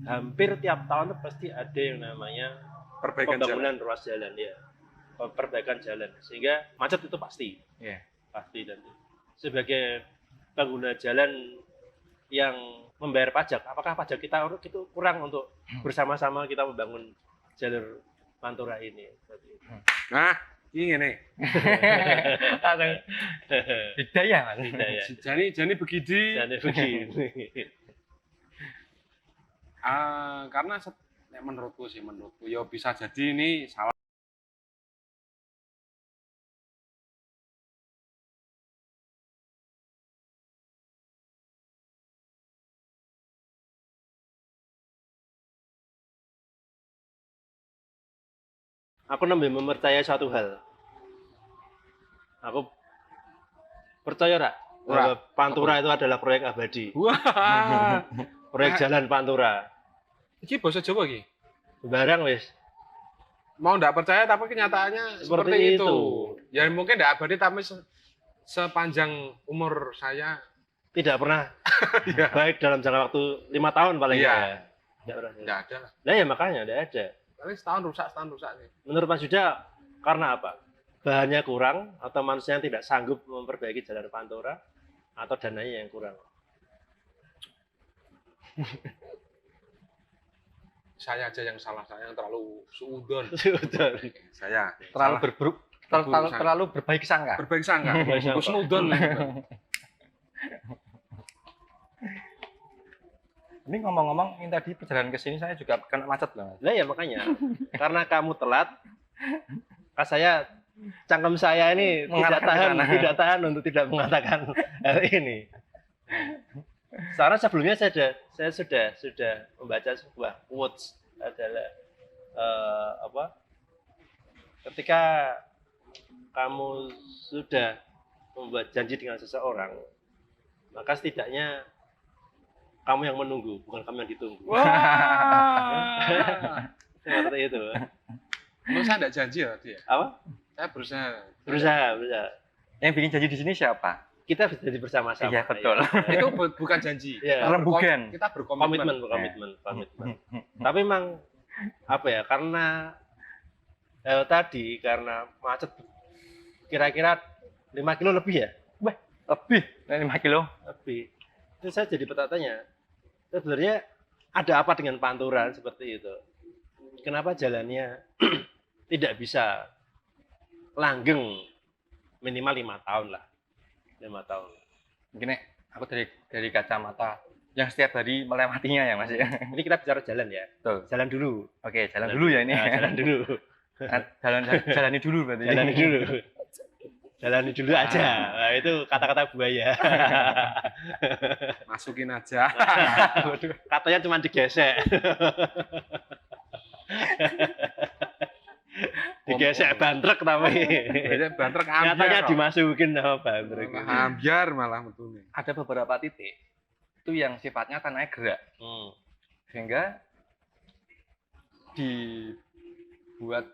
hampir tiap tahun tuh pasti ada yang namanya Perbaikan jalan. pembangunan ruas jalan ya, perbaikan jalan, sehingga macet itu pasti, Iya. pasti. Dan sebagai pengguna jalan yang membayar pajak, apakah pajak kita itu kurang untuk bersama-sama kita membangun jalur Pantura ini? Nah, ini nih. Hidayah, Mas. Hidayah. Jadi begini. Jadi begini. Karena menurutku ya bisa jadi ini salah. Aku lebih mempercayai suatu hal. Aku percaya rak bahwa Pantura itu adalah proyek abadi. Wah. Proyek jalan Pantura. Iki bahasa Jawa iki. Barang wis. Mau ndak percaya tapi kenyataannya seperti itu. Ya mungkin ndak abadi tapi sepanjang umur saya Tidak pernah ya. baik dalam jangka waktu 5 tahun paling Iya. ya. Tidak pernah. Nggak ada lah. Nah ya makanya tidak ada. Paling setahun rusak nih. Menurut Mas Yuda, karena apa? Bahannya kurang atau manusia yang tidak sanggup memperbaiki jalan Pantura atau dananya yang kurang? Saya aja yang salah, saya yang terlalu suudon. Sudah. Saya Terlalu berbaik sangka. berbaik sangka. Husnudon. Ini ngomong-ngomong, ini tadi perjalanan ke sini saya juga kena macet loh, Mas. Nah ya makanya, karena kamu telat, saya cangkem saya ini tidak tahan untuk tidak mengatakan hal ini. Karena sebelumnya saya sudah membaca sebuah quotes adalah ketika kamu sudah membuat janji dengan seseorang, maka setidaknya kamu yang menunggu, bukan kamu yang ditunggu. Wah. Seperti itu. Menurut saya tidak janji ya dia. Apa? Saya Berusaha. Yang bikin janji di sini siapa? Kita bisa jadi bersama-sama. Iya, betul. Itu bukan janji. Ya. Rembugan. Kita berkomitmen. Komitmen. Tapi memang apa ya? Karena karena macet kira-kira 5 kilo lebih ya? Lebih dari 5 kilo. Lebih. Itu saya jadi bertanya, sebenarnya ada apa dengan Pantura seperti itu? Kenapa jalannya tidak bisa langgeng minimal 5 tahun lah? 5 tahun. Mungkin aku dari kacamata yang setiap hari melewatinya ya, Mas ya. Ini kita bicara jalan ya. Betul. Jalan dulu. Oke, jalan dulu ya ini. Nah, jalan dulu. Jalani dulu berarti. Jalani dulu aja. Nah, itu kata-kata buaya. Masukin aja. Katanya cuma digesek. Digesek bantrek tapi. Bantrek Katanya ambiar. dimasukin sama bantrek. Ambiar malah metune. Ada beberapa titik itu yang sifatnya tanahnya gerak. Sehingga dibuat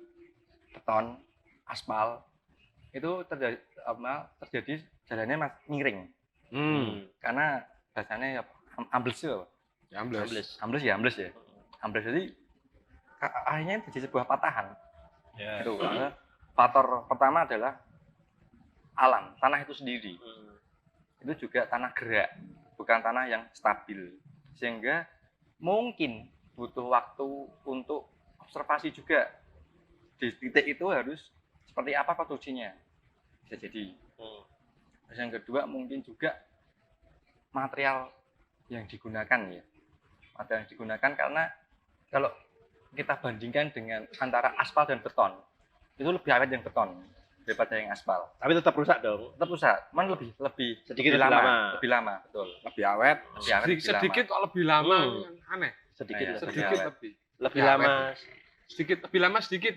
beton, aspal, itu terjadi jalannya miring. Karena biasanya ambles itu. Ambles ya. Ambles jadi akhirnya jadi sebuah patahan. Ya. Itu faktor pertama adalah alam, tanah itu sendiri. Itu juga tanah gerak, bukan tanah yang stabil. Sehingga mungkin butuh waktu untuk observasi juga. Di titik itu harus seperti apa konstruksinya. Bisa jadi. Terus yang kedua mungkin juga material yang digunakan ya. Material yang digunakan karena kalau kita bandingkan dengan antara aspal dan beton, itu lebih awet yang beton daripada yang aspal. Tapi tetap rusak dong. Tetap rusak, cuman lebih Sedikit lebih lama. lebih lama, betul. Lebih awet. Lebih awet, lebih Sedikit kok lebih lama. Aneh. Sedikit Nah, ya, lebih Sedikit awet. lebih. Lebih Lebih lama. Sedikit lebih lama sedikit.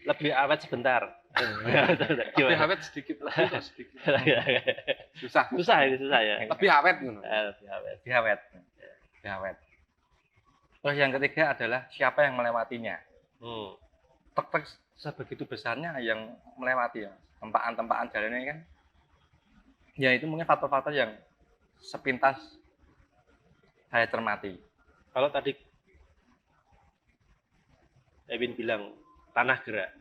Lebih awet sebentar. Lebih awet sedikit. Susah. Susah ya. Lebih awet ngono. Lebih awet. Lebih awet. Lebih awet. Terus yang ketiga adalah siapa yang melewatinya. Truk sebegitu besarnya yang melewati ya. Tempaan-tempaan jalannya kan. Ya itu mungkin faktor-faktor yang sepintas saya cermati. Kalau tadi Ewin bilang tanah gerak.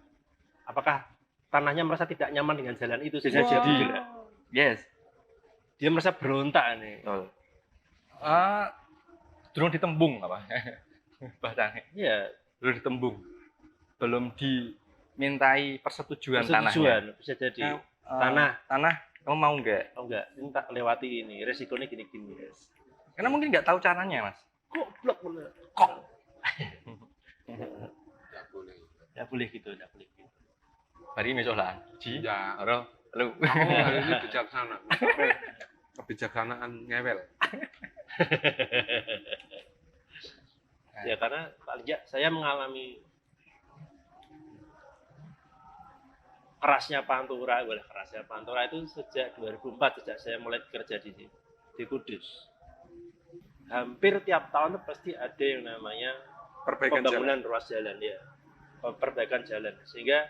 Apakah tanahnya merasa tidak nyaman dengan jalan itu Bisa sehingga jadi. jadi gerak? Yes. Dia merasa berontak nih. Betul. Durung ditembung apa? Bahasanya. Iya, Belum ditembung. Belum dimintai persetujuan tanahnya. persetujuan bisa jadi. Tanah, Kamu mau nggak? oh enggak, ini tak lewati ini, resikonya gini-gini. Karena mungkin nggak tahu caranya, Mas. Kok blok bener? Kok? Nggak boleh. Enggak boleh gitu, enggak boleh gitu. Hari ini soalan. Ya, Halo. Halo. kamu hari ini bijaksana. Kebijaksanaan ngewel. Ya karena paling nggak saya mengalami kerasnya Pantura itu sejak 2004, sejak saya mulai kerja di Kudus. Hampir tiap tahun tuh pasti ada yang namanya Perbaikan jalan. pembangunan ruas jalan, ya, perbaikan jalan, sehingga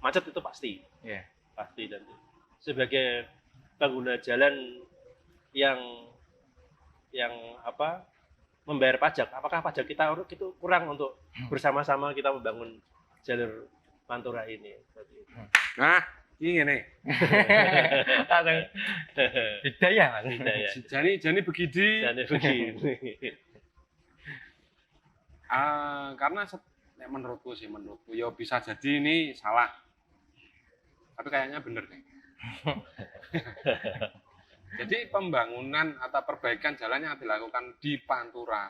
macet itu pasti, Iya. pasti. Dan sebagai pengguna jalan yang membayar pajak, apakah pajak kita itu kurang untuk bersama-sama kita membangun jalur Pantura ini? Nah, ini nih. Hidayah, Mas. Hidayah. Jadi begini. Dan begini. Karena menurutku ya bisa jadi ini salah. Tapi kayaknya bener nih. Jadi pembangunan atau perbaikan jalan yang dilakukan di Pantura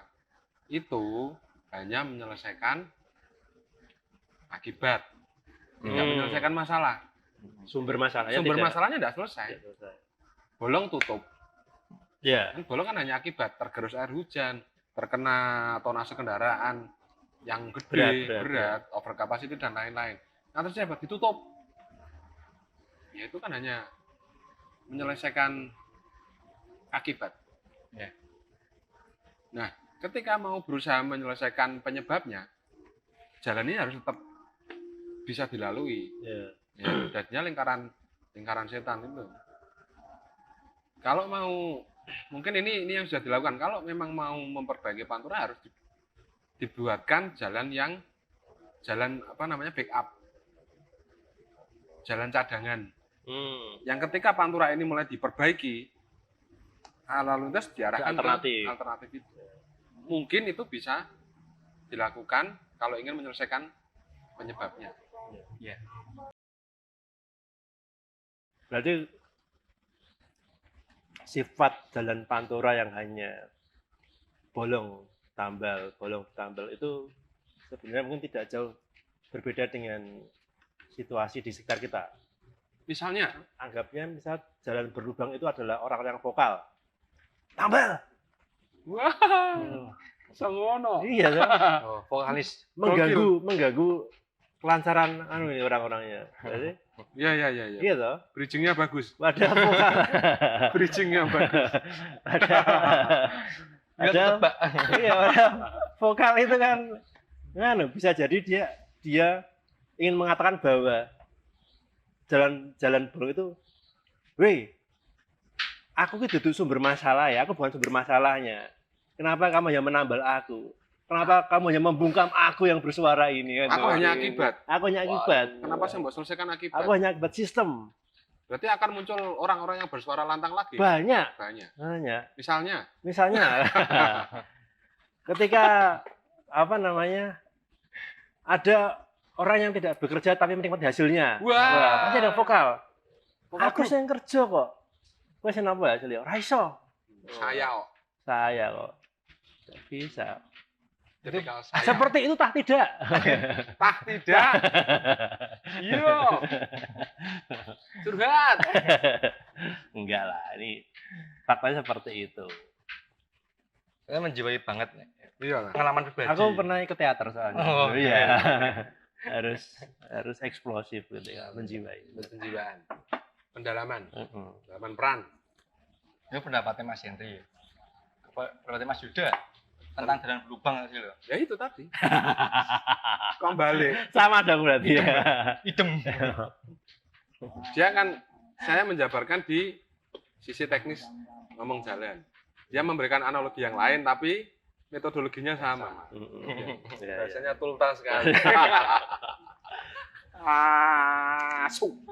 itu hanya menyelesaikan akibat, tidak menyelesaikan masalah. Sumber masalahnya Sumber tidak masalahnya tidak selesai. selesai. Bolong tutup. Ya, Kan bolong kan hanya akibat tergerus air hujan, terkena tonase kendaraan yang gede, berat, over capacity dan lain-lain. Nah, terus apa? Ditutup. Ya itu kan hanya menyelesaikan akibat. Ya. Nah, ketika mau berusaha menyelesaikan penyebabnya, jalan ini harus tetap bisa dilalui. ya. Ya, jadinya lingkaran setan itu. Kalau mau, mungkin ini yang sudah dilakukan. Kalau memang mau memperbaiki Pantura harus dibuatkan jalan backup, jalan cadangan. Yang ketika Pantura ini mulai diperbaiki, lalu lintas diarahkan ke alternatif itu. Mungkin itu bisa dilakukan kalau ingin menyelesaikan penyebabnya. Ya. Berarti sifat jalan Pantura yang hanya bolong tambal itu sebenarnya mungkin tidak jauh berbeda dengan situasi di sekitar kita. Misalnya, Anggapnya misal jalan berlubang itu adalah orang yang vokal. Tambal. wah, sengono. Iya kan? Oh, vokalis. mengganggu kelancaran ini orang-orangnya. Jadi, Ya. iya toh? Bridging-nya bagus. Padahal vokal. Bridging-nya bagus. Padahal iya, padahal vokal itu kan bisa jadi dia ingin mengatakan bahwa jalan bolong itu, weh, aku itu duduk sumber masalah ya, aku bukan sumber masalahnya. Kenapa kamu yang menambal aku? Kenapa kamu yang membungkam aku yang bersuara ini? Aku hanya akibat. Aku hanya akibat. Kenapa saya mau selesaikan akibat? Aku hanya akibat sistem. Berarti akan muncul orang-orang yang bersuara lantang lagi. Banyak. Banyak. Misalnya, ketika ada orang yang tidak bekerja tapi menikmati hasilnya. Wah. Pasti ada vokal. Aku grup. yang kerja kok. Kowe sing napa hasilnya? Ora iso. saya Kok. Tidak bisa. Jadi kalau saya Seperti itu tah tidak? tidak. Iya. Curhat. Enggak lah, ini faktanya seperti itu. Saya menjiwai banget. Iya lah. Pengalaman pribadi. Aku pernah ikut teater soalnya. Oh, iya. harus eksplosif gitu ya, menjiwai. Penjiwaan. Pendalaman. Heeh. Pendalaman peran. Ini pendapatnya Mas Henry. Pendapatnya Mas Yuda tentang jalan berlubang sih loh. Ya itu tadi. Kembali. Sama dong berarti ya. Idem. Saya menjabarkan di sisi teknis ngomong jalan. Dia memberikan analogi yang lain, tapi metodologinya sama. Ya, ya. Rasanya tulta sekali.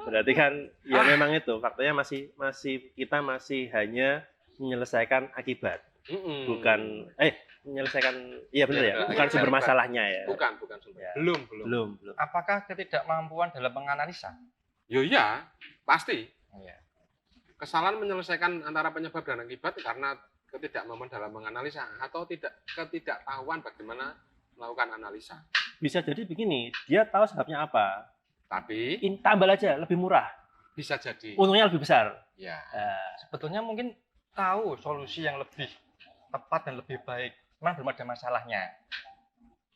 Berarti kan ya memang itu faktanya masih kita masih hanya menyelesaikan akibat, bukan menyelesaikan iya benar ya, Ya, bukan sumber akibat. masalahnya ya. Bukan sumber. Ya. Belum. Apakah ketidakmampuan dalam menganalisa? Yo iya, pasti. Iya. Kesalahan menyelesaikan antara penyebab dan akibat karena ketidakmampuan dalam menganalisa atau ketidaktahuan bagaimana melakukan analisa. Bisa jadi begini, dia tahu sebabnya apa, Tapi tambah aja lebih murah, bisa jadi. untungnya lebih besar. Ya. Sebetulnya mungkin tahu solusi yang lebih tepat dan lebih baik. Memang belum ada masalahnya.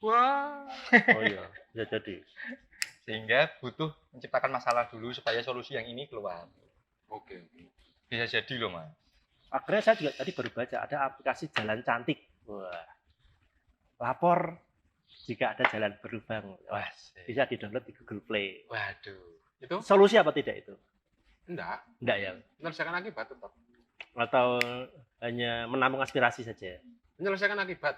Wah. Oh iya, bisa jadi. Sehingga butuh menciptakan masalah dulu supaya solusi yang ini keluar. Oke. Bisa jadi loh, Mas. Akhirnya saya juga tadi baru baca ada aplikasi jalan cantik. Wah. Lapor jika ada jalan berlubang. Wah, bisa di-download di Google Play. Waduh. Itu Solusi apa tidak itu? enggak. Enggak ya? Menyelesaikan akibat tetap. Atau hanya menampung aspirasi saja? Menyelesaikan akibat.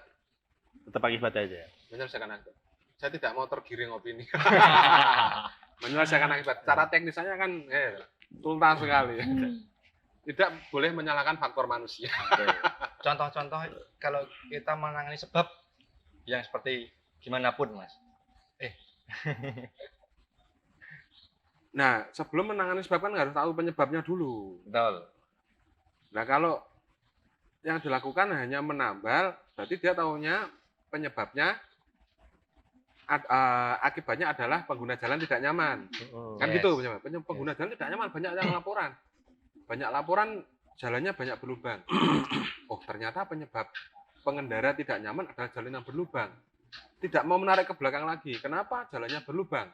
Tetap akibat aja. Menyelesaikan akibat. Saya tidak mau tergiring opini. Menyelesaikan akibat. Cara teknisnya kan tuntas sekali. Tidak boleh menyalahkan faktor manusia. Contoh-contoh kalau kita menangani sebab yang seperti gimana pun, Mas. Nah, sebelum menangani sebab kan harus tahu penyebabnya dulu. Betul. Nah, kalau yang dilakukan hanya menambal, berarti dia tahunya penyebabnya akibatnya adalah pengguna jalan tidak nyaman. Kan Yes. gitu, pengguna jalan tidak nyaman, banyak yang laporan. Banyak laporan jalannya banyak berlubang. Oh, ternyata penyebab pengendara tidak nyaman adalah jalan yang berlubang. Tidak mau menarik ke belakang lagi. Kenapa jalannya berlubang?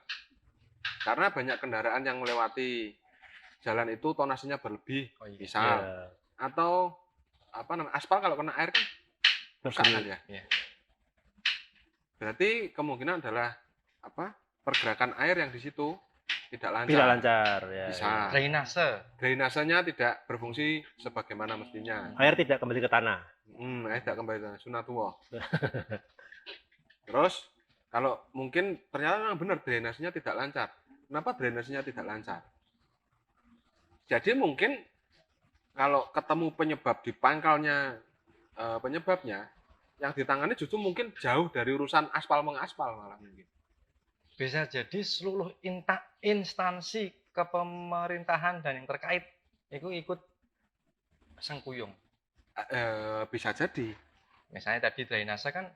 Karena banyak kendaraan yang melewati jalan itu tonasenya berlebih, Oh, iya. misal. Ya. Atau aspal kalau kena air kan rusak kan ya. Iya. Berarti kemungkinan adalah pergerakan air yang di situ tidak lancar. Tidak lancar. Ya, Bisa. ya. Drainasenya tidak berfungsi sebagaimana mestinya. Air tidak kembali ke tanah. Air tidak kembali ke sunatullah. Terus kalau mungkin ternyata memang benar drainasenya tidak lancar. Kenapa drainasenya tidak lancar? Jadi mungkin kalau ketemu penyebab di pangkalnya penyebabnya, yang ditangani justru mungkin jauh dari urusan aspal mengaspal malah mungkin. Bisa jadi seluruh instansi kepemerintahan dan yang terkait itu ikut sengkuyung. Bisa jadi. Misalnya tadi drainase kan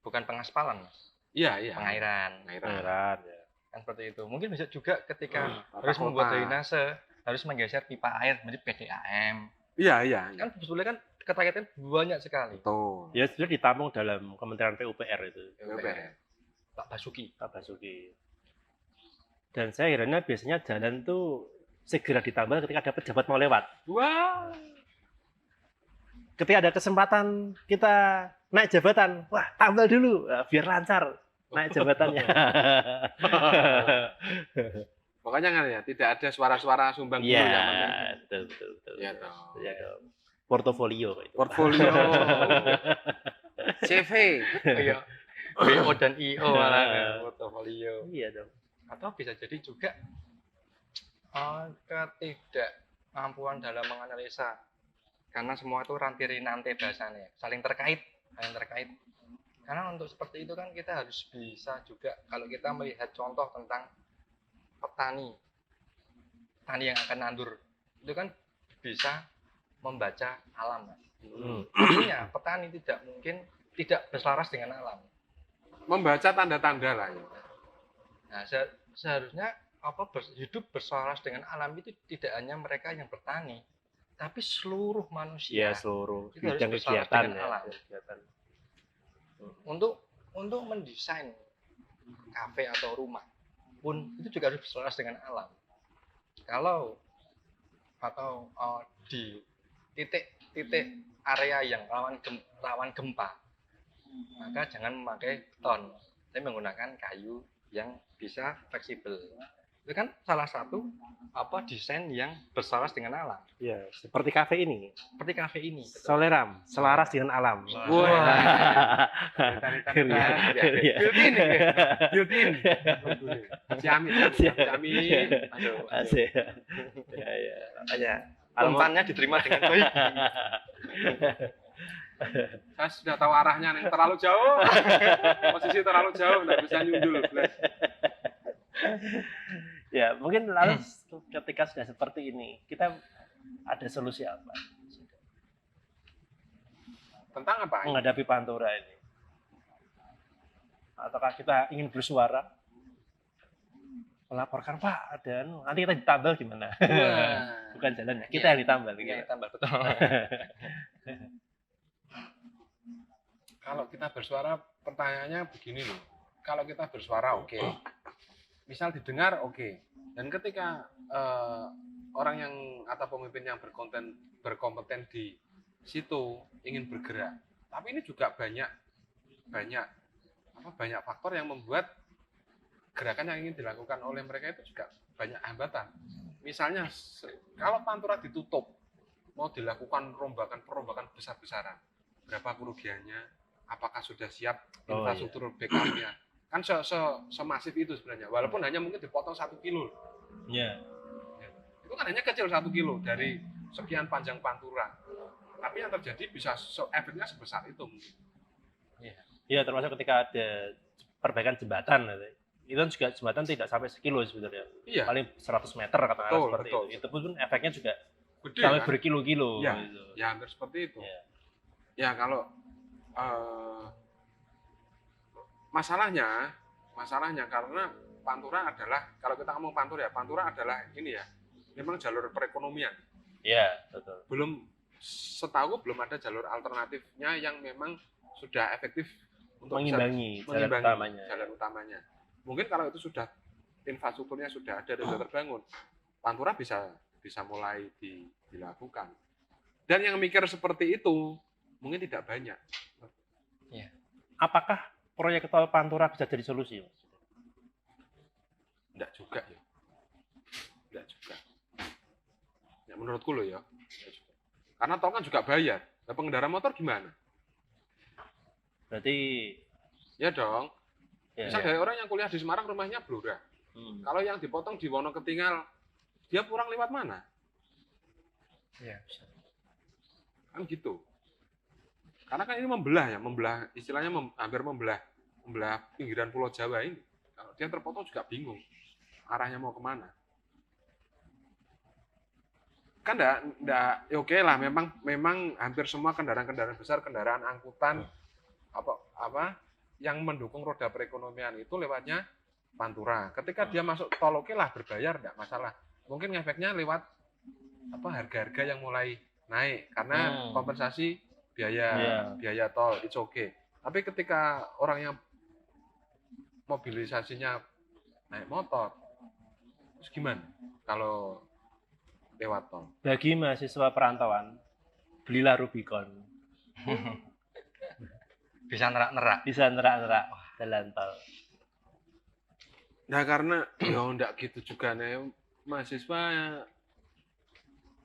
bukan pengaspalan, Mas. Iya. Pengairan. Pengairan. Ya. Kan seperti itu. Mungkin bisa juga ketika Tata harus membuat kota. drainase, harus menggeser pipa air menjadi PDAM. Iya. Kan sebetulnya kan keterkaitan banyak sekali. Betul. Ya sudah ditampung dalam Kementerian PUPR itu. PUPR. Pak Basuki. Pak Basuki. Dan saya herannya biasanya jalan tuh segera ditambal ketika ada pejabat mau lewat. Wah. Ketika ada kesempatan kita naik jabatan, wah tambal dulu biar lancar naik jabatannya. Makanya kan ya, tidak ada suara-suara sumbang dulu Iya, yang penting. betul. Iya dong. Iya dong. Portofolio itu. Portfolio. CV. Iya. BO dan IO malah portofolio. Iya dong. Atau bisa jadi juga ketidakmampuan dalam menganalisa, karena semua itu ranti-rinante bahasanya, saling terkait. Karena untuk seperti itu kan kita harus bisa juga, kalau kita melihat contoh tentang petani yang akan nandur, itu kan bisa membaca alam, Mas. Artinya petani tidak mungkin tidak berselaras dengan alam. Membaca tanda-tanda lah. Nah, seharusnya hidup berselaras dengan alam itu tidak hanya mereka yang bertani, tapi seluruh manusia. Iya, seluruh Itu harus bidang bersalaras kegiatan dengan ya. alam. Kegiatan. Untuk mendesain kafe atau rumah pun itu juga harus berselaras dengan alam. Kalau di titik area yang rawan gempa, maka jangan memakai beton, tapi menggunakan kayu yang bisa fleksibel. Itu kan salah satu desain yang berselaras dengan alam. Ya, seperti kafe ini. Seperti kafe ini. Soleram, selaras dengan alam. Wah. Iya. Built-in ya. Built-in. Ciamik. Aduh. Asik. Ya, ya. Makanya Umpannya diterima dengan baik. Saya sudah tahu arahnya nih, terlalu jauh. Posisi terlalu jauh, nggak bisa nyundul. ya, mungkin lalu ketika sudah seperti ini, kita ada solusi apa? Tentang apa? Menghadapi Pantura ini. Ataukah kita ingin bersuara? Melaporkan, Pak, dan nanti kita ditambal gimana? Wah. Bukan jalan, kita yang ditambal. Iya, tambah betul. Kalau kita bersuara, pertanyaannya begini loh. Kalau kita bersuara, oke. Misal didengar, oke. Dan ketika orang yang atau pemimpin yang berkompeten di situ ingin bergerak, tapi ini juga banyak faktor yang membuat gerakan yang ingin dilakukan oleh mereka itu juga banyak hambatan. Misalnya, kalau Pantura ditutup, mau dilakukan perombakan besar-besaran, berapa kerugiannya? Apakah sudah siap infrastruktur backup-nya? Kan semasif itu sebenarnya, walaupun hanya mungkin dipotong 1 kilo. Iya. Itu kan hanya kecil 1 kilo dari sekian panjang Pantura. Tapi yang terjadi bisa efeknya sebesar itu mungkin. Iya, termasuk ketika ada perbaikan jembatan. Itu juga jembatan tidak sampai sekilo sebenarnya. Iya. Paling 100 meter katakanlah Betul, seperti betul. itu. Itu pun efeknya juga Gede sampai kan? berkilo-kilo. Ya, Gitu. ya hampir seperti itu. Ya. Ya kalau masalahnya karena Pantura adalah, kalau kita ngomong Pantura adalah ini ya, memang jalur perekonomian. Iya, betul. Setahu belum ada jalur alternatifnya yang memang sudah efektif untuk Mengimbangi jalan utamanya. Mungkin kalau itu sudah infrastrukturnya sudah ada dan sudah terbangun, Pantura bisa mulai dilakukan. Dan yang mikir seperti itu mungkin tidak banyak. Iya. Apakah proyek tol Pantura bisa jadi solusi, Mas? Enggak juga ya. Enggak juga. Ya menurutku loh ya. Karena tol kan juga bayar. Nah, pengendara motor gimana? Berarti Ya dong. ya, Misal dari orang yang kuliah di Semarang rumahnya Blora. Kalau yang dipotong di Wonoketingal, dia pulang lewat mana? Iya, bisa. Kan gitu. Karena kan ini membelah istilahnya hampir membelah pinggiran Pulau Jawa ini. Kalau dia terpotong juga bingung arahnya mau kemana. Kan enggak ya oke lah, memang hampir semua kendaraan besar, kendaraan angkutan apa yang mendukung roda perekonomian itu lewatnya Pantura. Ketika dia masuk tol, oke lah berbayar, enggak masalah. Mungkin efeknya lewat harga-harga yang mulai naik karena kompensasi biaya tol, it's okay. Tapi ketika orang yang mobilisasinya naik motor, terus gimana kalau lewat tol? bagi mahasiswa perantauan, belilah Rubicon. Bisa nerak-nerak. Bisa nerak-nerak jalan tol. Nah karena ya enggak gitu juga nih, mahasiswa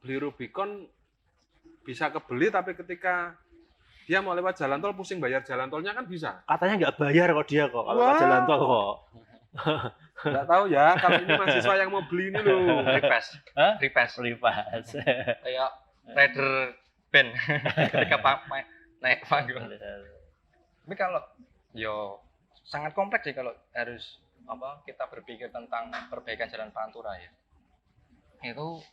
beli Rubicon bisa kebeli, tapi ketika dia mau lewat jalan tol pusing bayar jalan tolnya kan bisa. Katanya nggak bayar kok dia kok kalau lewat jalan tol kok. Nggak tahu ya, kalau ini mahasiswa yang mau beli ini loh. Repass. Hah? Repass. Privat. Kayak rider band ketika naik panggung. Tapi kalau sangat kompleks sih kalau harus kita berpikir tentang perbaikan jalan Pantura ya. Itu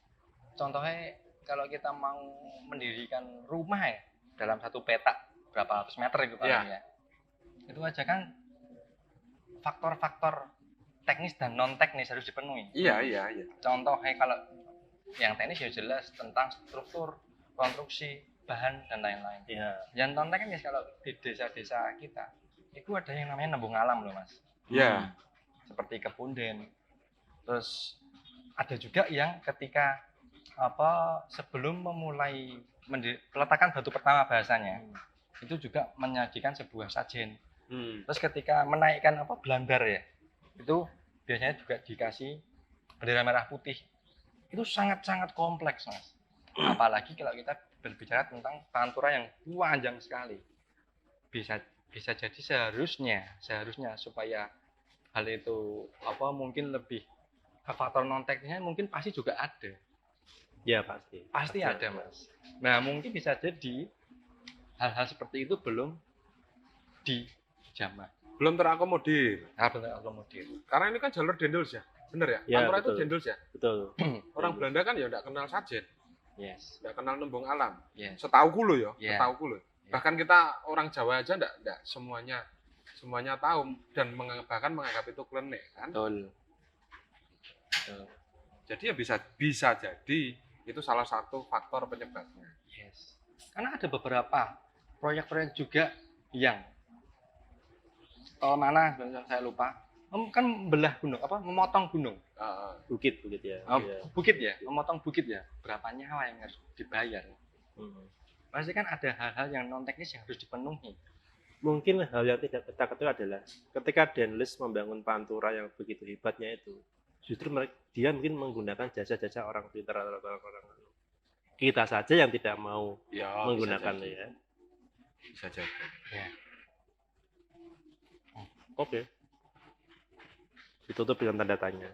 contohnya kalau kita mau mendirikan rumah ya dalam satu petak berapa ratus meter itu paling ya. Itu aja kan faktor-faktor teknis dan non teknis harus dipenuhi. Iya. Contohnya kalau yang teknis ya jelas tentang struktur, konstruksi, bahan dan lain-lain. Iya. Yang non teknis kalau di desa-desa kita itu ada yang namanya nembung alam loh Mas. Iya. Seperti kepunden. Terus ada juga yang ketika sebelum memulai peletakan batu pertama bahasanya itu juga menyajikan sebuah sajen. Terus ketika menaikkan belandar ya, itu biasanya juga dikasih bendera merah putih itu sangat-sangat kompleks, Mas. Apalagi kalau kita berbicara tentang pantura yang panjang sekali. Bisa jadi seharusnya supaya hal itu mungkin lebih faktor non teknisnya mungkin pasti juga ada. Ya pasti. Pasti ada, Mas. Nah, mungkin bisa jadi hal-hal seperti itu belum dijamah. Belum terakomodir. Belum akomodir. Karena ini kan jalur dendels ya. Bener ya? Ya, Pantura itu betul. dendels ya? Betul. Orang Belanda kan ya enggak kenal sajen, Yes. enggak kenal nembung alam. Yes. Setauku loh ya, Yeah. setauku loh. Bahkan kita orang Jawa aja enggak semuanya tahu dan bahkan menganggap itu klenik kan. Betul. Jadi ya bisa jadi itu salah satu faktor penyebabnya. Yes. Karena ada beberapa proyek-proyek juga yang mana saya lupa. Kan belah gunung, memotong gunung. Bukit ya. Iya. Bukit ya, memotong bukit ya. Berapa nyawa yang harus dibayar? Pasti kan ada hal-hal yang non teknis yang harus dipenuhi. Mungkin hal yang tidak kita ketahui adalah ketika Dendels membangun pantura yang begitu hebatnya itu, justru dia mungkin menggunakan jasa-jasa orang pintar atau orang kita saja yang tidak mau menggunakan ya. Bisa jadi. Ya. Oke. Ditutup dengan tanda tanya.